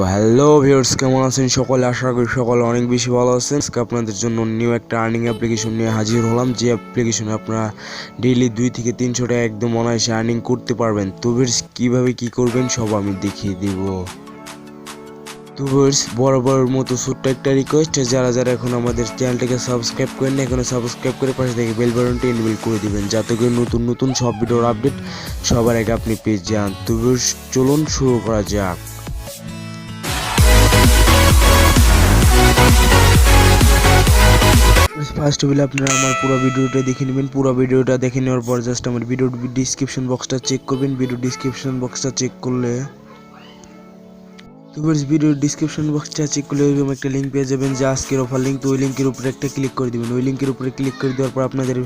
Hello viewers, কেমন আছেন সকলে? আশা করি সকলে অনেক বেশি ভালো আছেন। আজকে আপনাদের জন্য নিউ একটা আর্নিং অ্যাপ্লিকেশন নিয়ে হাজির হলাম, যে অ্যাপ্লিকেশনে আপনারা ডেইলি 2 থেকে 300 টাকা একদম অনায়াসে আর্নিং করতে পারবেন। তো ভিউয়ার্স, কীভাবে কী করবেন সব আমি দেখিয়ে দিব। তো ভিউয়ার্স, বরাবর মতো ছোট্ট একটা রিকোয়েস্ট, যারা এখন আমাদের চ্যানেলটাকে সাবস্ক্রাইব করেন না, এখনো সাবস্ক্রাইব করে পাশে থেকে বেল বাটনটি এনেবল করে দিবেন, যাতে করে নতুন সব ভিডিওর আপডেট সবার আগে আপনি পেয়ে যান। তো ভিউয়ার্স, চলুন শুরু করা যাক। ফার্স্ট অফ অল আপনারা আমার পুরো ভিডিওটা দেখে নেবেন। পুরো ভিডিওটা দেখে নেওয়ার পর জাস্ট আমার ভিডিওর ডিসক্রিপশন বক্সটা চেক করবেন। ভিডিও ডিসক্রিপশন বক্সটা চেক করলে ভিডিওর ডিসক্রিপশন বক্সটা চেক করলে এরকম একটা লিঙ্ক পেয়ে যাবেন, যে আজকের অফার লিঙ্ক। তো ওই লিঙ্কের উপরে একটা ক্লিক করে দিবেন। ওই লিঙ্কের উপরে ক্লিক করে দেওয়ার পর আপনাদের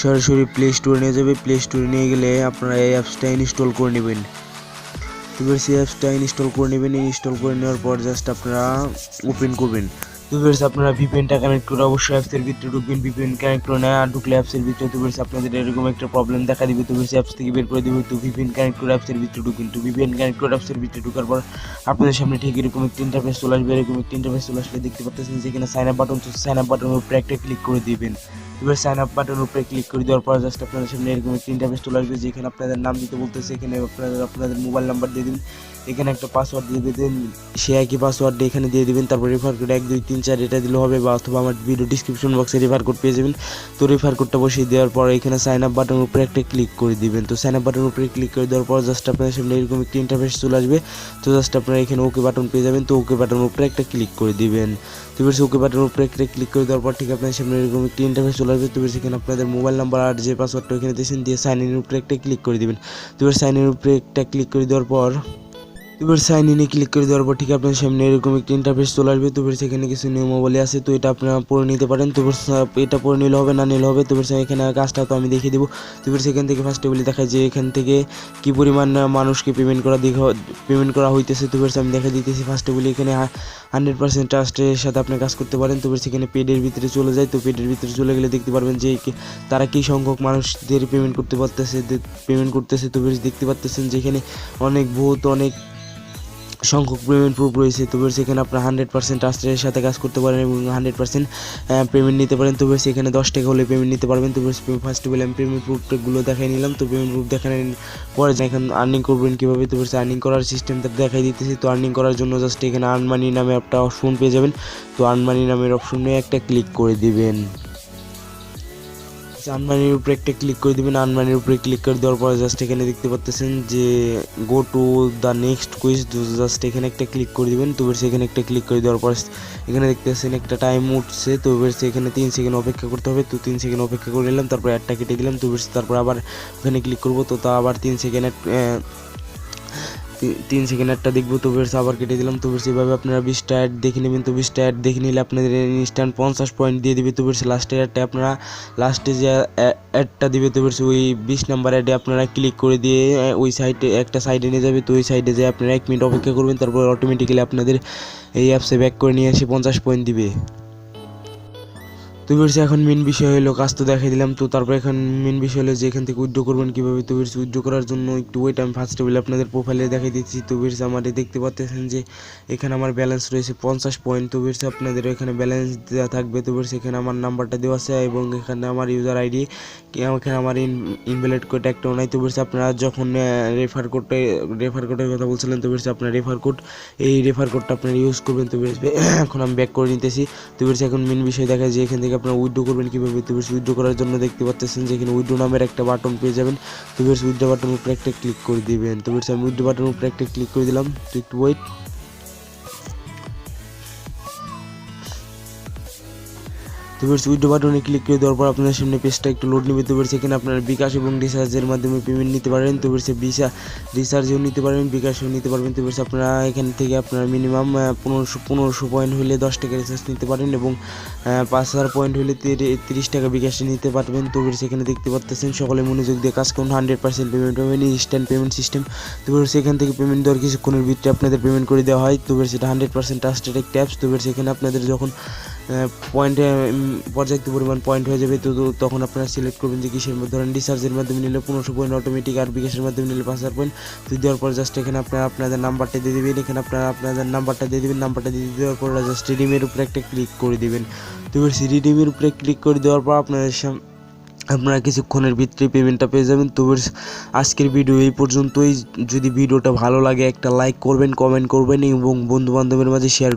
সরাসরি প্লে স্টোরে নিয়ে যাবে। প্লে স্টোরে নিয়ে গেলে আপনারা এই অ্যাপসটা ইনস্টল করে নেবেন। তো সেই অ্যাপসটা ইনস্টল করে নেবেন। ইনস্টল করে নেওয়ার পর জাস্ট আপনারা ওপেন করবেন। তো ভিউয়ার্স, আপনারা ভিপিএনটা কানেক্ট করে অবশ্যই অ্যাপসের ভিতরে ঢুকবেন। ভিপিএন কানেক্ট করে না ঢুকলে অ্যাপসের ভিতরে তো ভিউয়ার্স আপনাদের এরকম একটা প্রবলেম দেখা দিবে। তো ভিউয়ার্স, অ্যাপস থেকে বের করে দিবে। তো ভিপিএন কানেক্ট করে অ্যাপসের ভিতরে ঢুকবেন। তো ভিপিএন কানেক্ট করে অ্যাপসের ভিতরে ঢোকার পর আপনাদের সামনে ঠিক এরকম একটা ইন্টারফেস চলে আসবে। এরকম একটা ইন্টারফেস চলে আসলে দেখতে পাচ্ছেন যেখানে সাইন আপ বাটন। তো সাইন আপ বাটনের উপরে একটা ক্লিক করে দিবেন। এবার সাইন আপ বাটনের উপরে ক্লিক করে দেওয়ার পর জাস্ট আপনাদের সামনে এরকম একটা ইন্টারফেস চলে আসবে, যেখানে আপনাদের নাম দিতে বলতেছে। এখানে আপনাদের মোবাইল নাম্বার দিয়ে দিন, এখানে একটা পাসওয়ার্ড দিয়ে দিবেন। সে একই পাসওয়ার্ড এখানে দিয়ে দিবেন। তারপর রেফার কোড 1 2 3 4 এটা দিলে হবে, বা অথবা আমার ভিডিও ডিসক্রিপশন বক্সে রেফার কোড পেয়ে যাবেন। তো রেফার কোডটা বসিয়ে দেওয়ার পর এখানে সাইন আপ বাটনের উপরে একটা ক্লিক করে দিবেন। তো সাইন আপ বাটনের উপরে ক্লিক করে দেওয়ার পর জাস্ট আপনাদের সামনে এরকম একটা ইন্টারফেস চলে আসবে। তো জাস্ট আপনারা এখানে ওকে বাটন পেয়ে যাবেন। তো ওকে বাটনের উপরে একটা ক্লিক করে দিবেন। তো এবার ওকে বাটনের উপরে একটা ক্লিক করে দেওয়ার পর ঠিক আপনাদের সামনে এরকম একটা ইন্টারফেস চলে আসবে। তো সেখানে আপনাদের মোবাইল নাম্বার আর যে পাসওয়ার্ডটা এখানে দিয়েছেন দিয়ে সাইন ইনের উপরে একটা ক্লিক করে দিবেন। তো এবার সাইন ইনের উপরে একটা ক্লিক করে দেওয়ার পর সাইন ইনে ক্লিক করে দেওয়ার পর ঠিক আপনার সামনে এরকম একটা ইন্টারফেস চলে আসবে। তো সেখানে কিছু নিয়মাবলী আছে, তো এটা আপনারা পড়ে নিতে পারেন। তো এটা পড়ে নিলে হবে না নিলে হবে। তো এখানে কাজটা তো আমি দেখিয়ে দেবো। তো সেখান থেকে ফার্স্টে বলি দেখায় যে এখান থেকে কী পরিমাণ মানুষকে পেমেন্ট করা হইতেছে। তো আমি দেখা দিতেছি। ফার্স্টে বলি এখানে 100% ট্রাস্টের সাথে আপনি কাজ করতে পারেন। তো সেখানে পেডের ভিতরে চলে যায়। তো পেডের ভিতরে চলে গেলে দেখতে পারবেন যে তারা কী সংখ্যক মানুষদের পেমেন্ট করতেছে। তো দেখতে পাচ্তেছেন যে এখানে অনেক সংখ্যক পেমেন্ট প্রুফ রয়েছে। তো সেখানে আপনার 100% ট্রাস্টের সাথে কাজ করতে পারেন এবং 100% পেমেন্ট নিতে পারেন। তো সেখানে 10 টাকা হলে পেমেন্ট নিতে পারবেন। তো ফার্স্ট বলে আমি পেমেন্ট প্রুফগুলো দেখাই নিলাম। তো পেমেন্ট প্রুফ দেখানোর পরে এখন আর্নিং করবেন কীভাবে, তো আর্নিং করার সিস্টেমটা দেখাই দিতেছি। তো আর্নিং করার জন্য জাস্ট এখানে আর্ন মানি নামে একটা অপশন পেয়ে যাবেন। তো আর্ন মানি নামের অপশনে একটা ক্লিক করে দিবেন। আনমানির উপরে একটা ক্লিক করে দিবেন। আনমানির উপরে ক্লিক করে দেওয়ার পরে জাস্ট এখানে দেখতে পাচ্ছেন যে go to the next quiz. Just এখানে একটা ক্লিক করে দিবেন। তো সেখানে একটা ক্লিক করে দেওয়ার পর এখানে দেখতে পাচ্ছেন একটা টাইম উঠছে। তো এখানে 3 সেকেন্ড অপেক্ষা করতে হবে। তো 3 সেকেন্ড অপেক্ষা করে নিলাম, তারপর অ্যাডটা কেটে দিলাম। তো তারপর আবার ওখানে ক্লিক করবো। তো তা আবার 3 সেকেন্ড একটা দেখবো। তো আবার কেটে দিলাম। তো এভাবে আপনারা 20টা অ্যাড দেখে নেবেন। তো 20টা অ্যাড দেখে নিলে আপনাদের ইনস্ট্যান্ট 50 পয়েন্ট দিয়ে দিবে। তো লাস্টের অ্যাডটা আপনারা লাস্টে যে অ্যাডটা দিবে, তো ওই 20 নাম্বার অ্যাডে আপনারা ক্লিক করে দিয়ে ওই সাইডে একটা সাইডে নিয়ে যাবে। তো ওই সাইডে যে আপনারা 1 মিনিট অপেক্ষা করবেন, তারপর অটোমেটিক্যালি আপনাদের এই অ্যাপসে ব্যাক করে নিয়ে এসে 50 পয়েন্ট দিবে। তো এখন মেন বিষয় হলো, কাজ তো দেখাই দিলাম। তো তারপর এখন মেন বিষয় হলো যে এখান থেকে উইথড্র করবেন কীভাবে। তো উইথড্র করার জন্য একটু ওয়েট, আমি ফার্স্ট অফ অল আপনাদের প্রোফাইলে দেখাই দিচ্ছি। তো আমার দেখতে পাচ্ছেন যে এখানে আমার ব্যালেন্স রয়েছে 50 পয়েন্ট। তো আপনাদের এখানে ব্যালেন্স দেওয়া থাকবে। তো এখানে আমার নাম্বারটা দেওয়া আছে এবং এখানে আমার ইউজার আইডি, এখানে আমার ইনভ্যালিড কোড একটাও নাই। তো আপনারা যখন রেফার কোডের কথা বলছিলেন, তো আপনার রেফার কোডটা আপনারা ইউজ করবেন। তো এখন আমি ব্যাক করে নিতেছি। তো এখন মেন বিষয় দেখা যায় এখান থেকে আপনারা উইথড্র করবেন কীভাবে। তো উইথড্র করার জন্য দেখতে পাচ্ছেন যে এখানে উইথড্র নামের একটা বাটন পেয়ে যাবেন। তো উইথড্র বাটনের উপরে একটা ক্লিক করে দিবেন। তো আমি উইথড্র বাটনের উপরে একটা ক্লিক করে দিলাম। তো একটু ওয়েট। তো উইথড্র বাটনে ক্লিক করে দেওয়ার পর আপনার সামনে পেজটা একটু লোড নেবে। তো সেখানে আপনারা বিকাশ এবং রিচার্জের মাধ্যমে পেমেন্ট নিতে পারেন। তো রিচার্জেও নিতে পারবেন, বিকাশেও নিতে পারবেন। তো আপনারা এখান থেকে আপনারা মিনিমাম 1500 পয়েন্ট হলে 10 টাকা রিচার্জ নিতে পারেন এবং 5000 পয়েন্ট হলে 30 টাকা বিকাশে নিতে পারবেন। তো সেখানে দেখতে পাচ্ছেন সকলে মনোযোগ দিয়ে কাজ করুন। 100% পেমেন্ট হবে, ইনস্ট্যান্ট পেমেন্ট সিস্টেম। তো সেখান থেকে পেমেন্ট দেওয়ার কিছুক্ষণের ভিতরে আপনাদের পেমেন্ট করে দেওয়া হয়। তো সেটা 100% ট্রাস্টেড একটা অ্যাপস। তো সেখানে আপনাদের যখন পয়েন্টে পর্যাপ্ত পরিমাণ পয়েন্ট হয়ে যাবে। তো তখন আপনারা সিলেক্ট করবেন যে কিসের মধ্যে, ধরেন রিচার্জের মাধ্যমে নিলে 1500 পয়েন্ট অটোমেটিক, আর বিকাশের মাধ্যমে নিলে 5000 পয়েন্ট। তো দেওয়ার পর জাস্ট এখানে আপনারা আপনাদের নাম্বারটা দিয়ে দেবেন, এখানে আপনারা আপনাদের নাম্বারটা দিয়ে দেবেন। নাম্বারটা দিয়ে দেওয়ার পর জাস্ট রিডিমের উপরে একটা ক্লিক করে দেবেন। তো এবার রিডিমের উপরে ক্লিক করে দেওয়ার পর আপনারা কিছুক্ষণের ভিতরে পেমেন্টটা পেয়ে যাবেন। তো আজকের ভিডিও এই পর্যন্তই। যদি ভিডিওটা ভালো লাগে একটা লাইক করবেন, কমেন্ট করবেন এবং বন্ধু বান্ধবের মাঝে শেয়ার